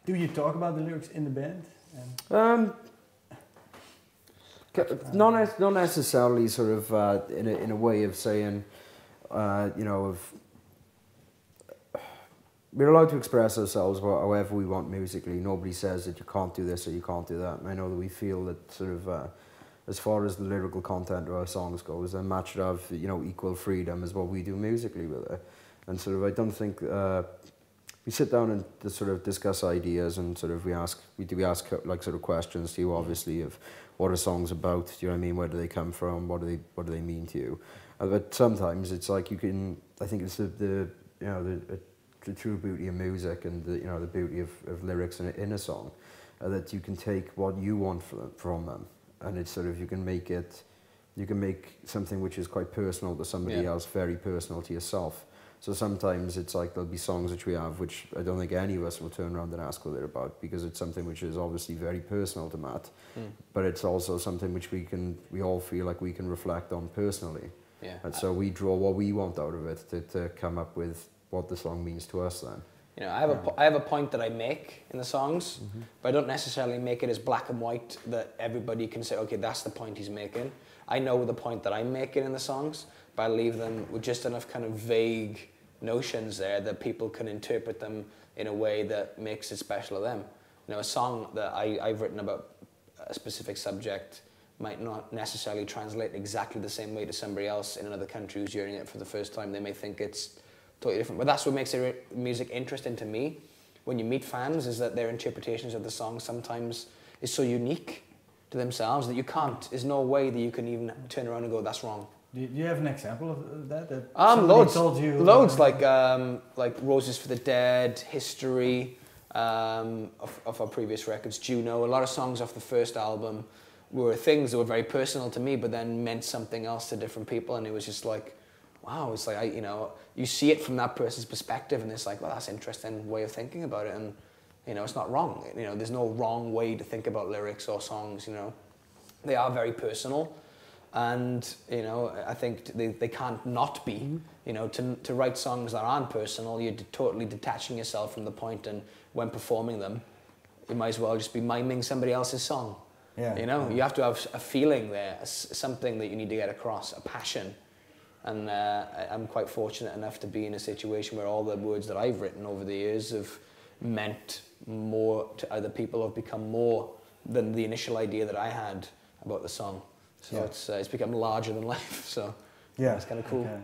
Do you talk about the lyrics in the band? Not necessarily sort of in a way of saying, you know, we're allowed to express ourselves however we want musically. Nobody says that you can't do this or you can't do that. And I know that we feel that sort of, as far as the lyrical content of our songs goes, then Matt should have, you know, equal freedom as what we do musically with it. And sort of, I don't think we sit down and to sort of discuss ideas, and sort of we ask like sort of questions to you, obviously, of what are songs about? Do you know what I mean? Where do they come from? What do they mean to you? But sometimes it's like you can. I think it's the you know the true beauty of music and the, you know, the beauty of lyrics in a song, that you can take what you want from them, and it's sort of you can make something which is quite personal to somebody else very personal to yourself. So sometimes it's like there'll be songs which we have which I don't think any of us will turn around and ask what they're about, because it's something which is obviously very personal to Matt, but it's also something which we all feel like we can reflect on personally. Yeah. And so we draw what we want out of it to come up with what the song means to us then. You know, I have a point that I make in the songs, but I don't necessarily make it as black and white that everybody can say, okay, that's the point he's making. I know the point that I'm making in the songs, but I leave them with just enough kind of vague notions there that people can interpret them in a way that makes it special to them. You know, a song that I've written about a specific subject might not necessarily translate exactly the same way to somebody else in another country who's hearing it for the first time. They may think it's totally different. But that's what makes music interesting to me when you meet fans, is that their interpretations of the song sometimes is so unique to themselves that there's no way that you can even turn around and go, that's wrong. Do you have an example of that? Loads. Told you, loads, like Roses for the Dead, History, of our previous records, Juno. A lot of songs off the first album were things that were very personal to me, but then meant something else to different people, and it was just like, wow, it's like, you know, you see it from that person's perspective, and it's like, well, that's an interesting way of thinking about it, and, you know, it's not wrong. You know, there's no wrong way to think about lyrics or songs, you know. They are very personal, and, you know, I think they can't not be. You know, to write songs that aren't personal, you're totally detaching yourself from the point, and when performing them, you might as well just be miming somebody else's song. Yeah. You know, you have to have a feeling there, something that you need to get across, a passion. And I'm quite fortunate enough to be in a situation where all the words that I've written over the years have meant more to other people, have become more than the initial idea that I had about the song. So it's become larger than life. So it's kind of cool. Okay.